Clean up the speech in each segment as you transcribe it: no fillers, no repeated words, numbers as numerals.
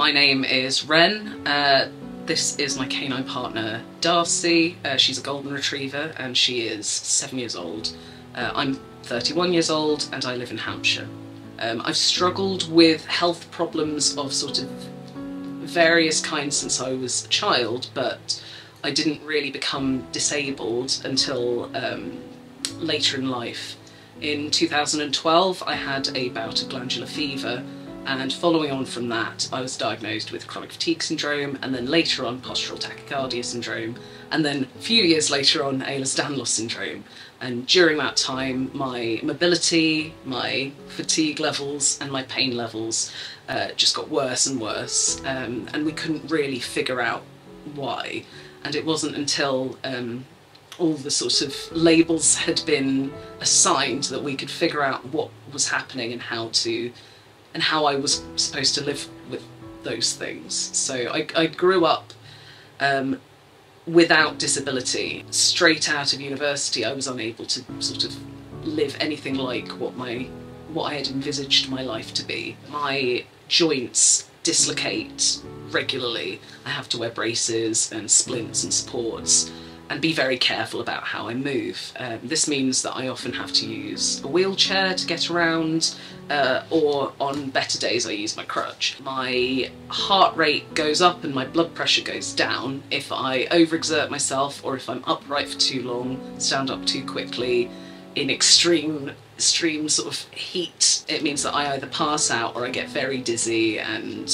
My name is Wren. This is my canine partner, Darcey. She's a golden retriever and she is 7 years old. I'm 31 years old and I live in Hampshire. I've struggled with health problems of sort of various kinds since I was a child, but I didn't really become disabled until later in life. In 2012 I had a bout of glandular fever, and following on from that I was diagnosed with chronic fatigue syndrome, and then later on postural tachycardia syndrome, and then a few years later on Ehlers-Danlos syndrome. And during that time my mobility, my fatigue levels and my pain levels just got worse and worse, and we couldn't really figure out why. And it wasn't until all the sort of labels had been assigned that we could figure out what was happening and how I was supposed to live with those things. So I grew up without disability. Straight out of university I was unable to sort of live anything like what I had envisaged my life to be. My joints dislocate regularly. I have to wear braces and splints and supports and be very careful about how I move. This means that I often have to use a wheelchair to get around, or on better days I use my crutch. My heart rate goes up and my blood pressure goes down if I overexert myself, or if I'm upright for too long, stand up too quickly, in extreme sort of heat. It means that I either pass out or I get very dizzy and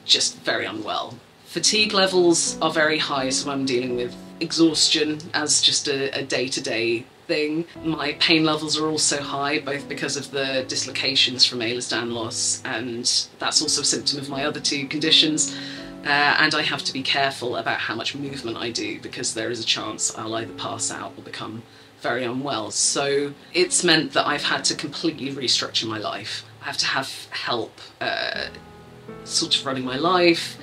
just very unwell. Fatigue levels are very high, so I'm dealing with exhaustion as just a day-to-day thing. My pain levels are also high, both because of the dislocations from Ehlers-Danlos, and that's also a symptom of my other two conditions. And I have to be careful about how much movement I do, because there is a chance I'll either pass out or become very unwell. So it's meant that I've had to completely restructure my life. I have to have help sort of running my life,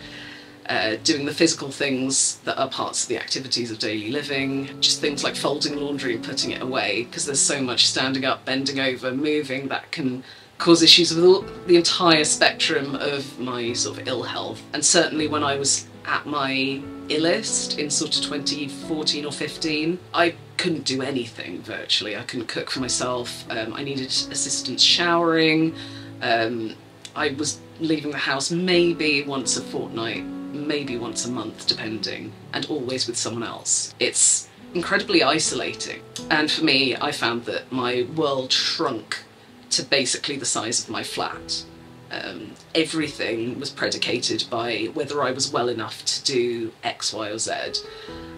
doing the physical things that are parts of the activities of daily living, just things like folding laundry and putting it away, because there's so much standing up, bending over, moving that can cause issues with the entire spectrum of my sort of ill health. And certainly when I was at my illest in sort of 2014 or 15, I couldn't do anything virtually. I couldn't cook for myself, I needed assistance showering, I was leaving the house maybe once a fortnight, maybe once a month depending, and always with someone else. It's incredibly isolating, and for me I found that my world shrunk to basically the size of my flat. Everything was predicated by whether I was well enough to do X, Y or Z,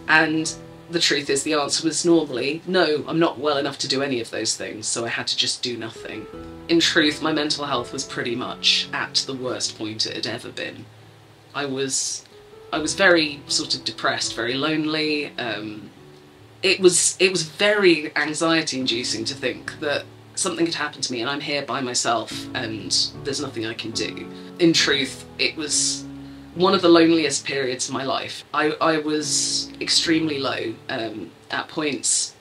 and the truth is the answer was normally no, I'm not well enough to do any of those things, so I had to just do nothing. In truth, my mental health was pretty much at the worst point it had ever been. I was very sort of depressed, very lonely. It was very anxiety inducing to think that something had happened to me and I'm here by myself and there's nothing I can do. In truth, it was one of the loneliest periods of my life. I was extremely low at points,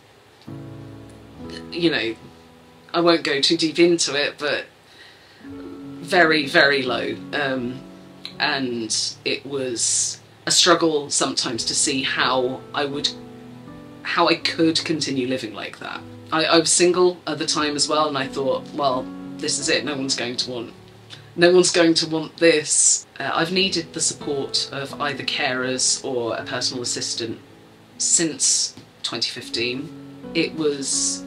you know, I won't go too deep into it, but very, very low. And it was a struggle sometimes to see how I could continue living like that. I was single at the time as well, and I thought, well, this is it, no one's going to want this. I've needed the support of either carers or a personal assistant since 2015. It was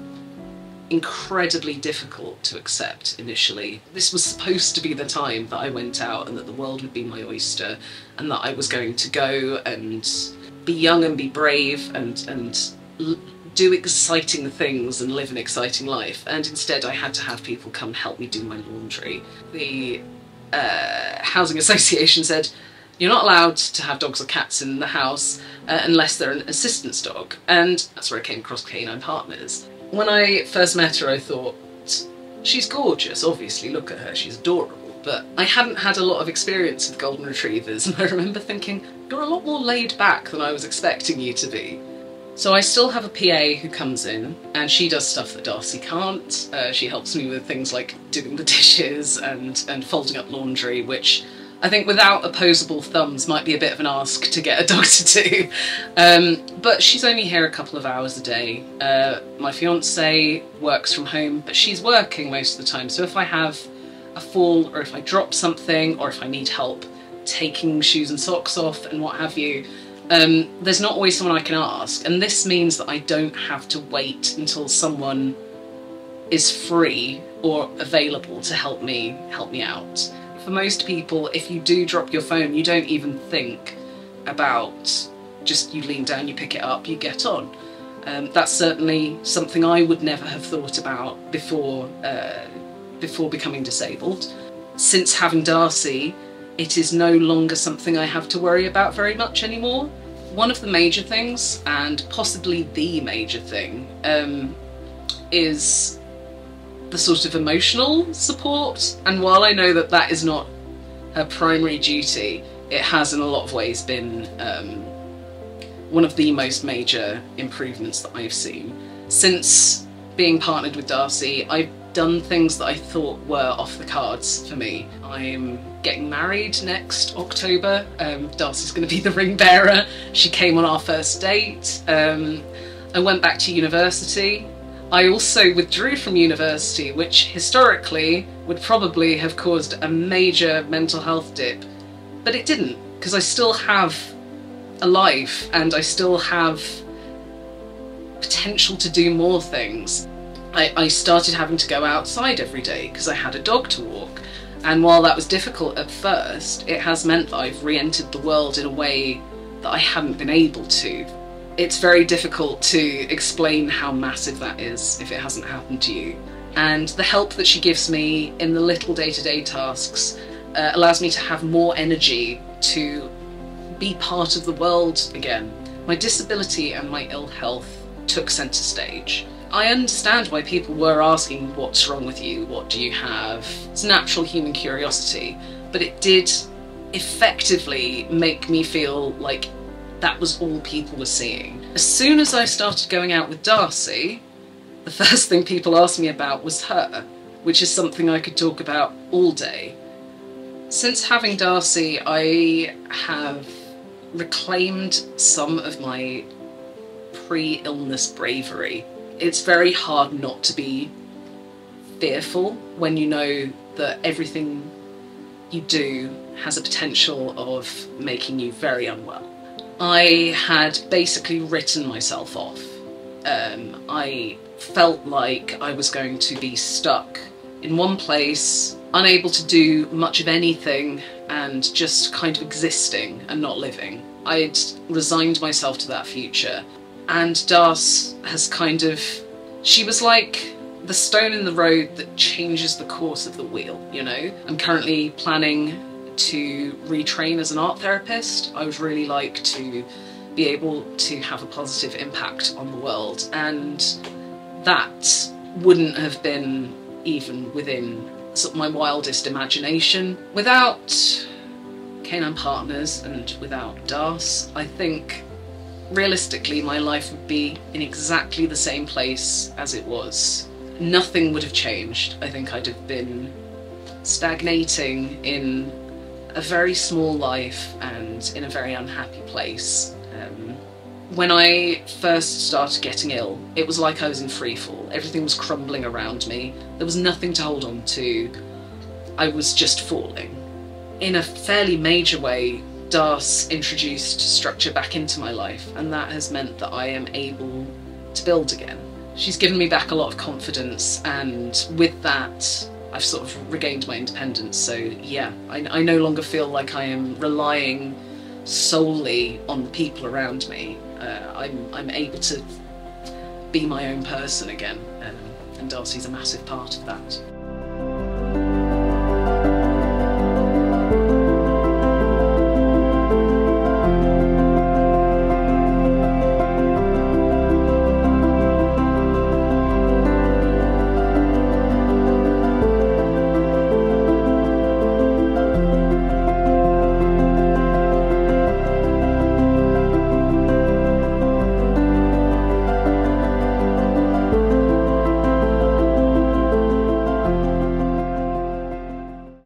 incredibly difficult to accept initially. This was supposed to be the time that I went out and that the world would be my oyster, and that I was going to go and be young and be brave and do exciting things and live an exciting life, and instead I had to have people come and help me do my laundry. The housing association said, you're not allowed to have dogs or cats in the house unless they're an assistance dog, and that's where I came across Canine Partners. When I first met her I thought, she's gorgeous, obviously, look at her, she's adorable, but I hadn't had a lot of experience with golden retrievers, and I remember thinking, you're a lot more laid back than I was expecting you to be. So I still have a PA who comes in, and she does stuff that Darcey can't. She helps me with things like doing the dishes and folding up laundry, which I think without opposable thumbs might be a bit of an ask to get a dog to do. But she's only here a couple of hours a day. My fiance works from home, but she's working most of the time. So if I have a fall, or if I drop something, or if I need help taking shoes and socks off and what have you, there's not always someone I can ask. And this means that I don't have to wait until someone is free or available to help me out. For most people, if you do drop your phone, you don't even think about, just you lean down, you pick it up, you get on. That's certainly something I would never have thought about before becoming disabled. Since having Darcey, it is no longer something I have to worry about very much anymore. One of the major things, and possibly the major thing, is the sort of emotional support. And while I know that that is not her primary duty, it has in a lot of ways been one of the most major improvements that I've seen. Since being partnered with Darcey, I've done things that I thought were off the cards for me. I'm getting married next October. Darcey's going to be the ring bearer. She came on our first date. I went back to university. I also withdrew from university, which historically would probably have caused a major mental health dip, but it didn't, because I still have a life and I still have potential to do more things. I started having to go outside every day because I had a dog to walk, and while that was difficult at first, it has meant that I've re-entered the world in a way that I hadn't been able to. It's very difficult to explain how massive that is if it hasn't happened to you. And the help that she gives me in the little day-to-day tasks allows me to have more energy to be part of the world again. My disability and my ill health took centre stage. I understand why people were asking, what's wrong with you, what do you have? It's natural human curiosity, but it did effectively make me feel like that was all people were seeing. As soon as I started going out with Darcey, the first thing people asked me about was her, which is something I could talk about all day. Since having Darcey, I have reclaimed some of my pre-illness bravery. It's very hard not to be fearful when you know that everything you do has a potential of making you very unwell. I had basically written myself off. I felt like I was going to be stuck in one place, unable to do much of anything, and just kind of existing and not living. I'd resigned myself to that future, and Darce has kind of... she was like the stone in the road that changes the course of the wheel, you know? I'm currently planning to retrain as an art therapist. I would really like to be able to have a positive impact on the world, and that wouldn't have been even within sort of my wildest imagination. Without canine partners and without Darce, I think realistically my life would be in exactly the same place as it was. Nothing would have changed. I think I'd have been stagnating in a very small life and in a very unhappy place. When I first started getting ill, it was like I was in freefall. Everything was crumbling around me. There was nothing to hold on to. I was just falling. In a fairly major way, Darce introduced structure back into my life, and that has meant that I am able to build again. She's given me back a lot of confidence, and with that, I've sort of regained my independence. So yeah, I no longer feel like I am relying solely on the people around me. I'm able to be my own person again, and Darcey's a massive part of that.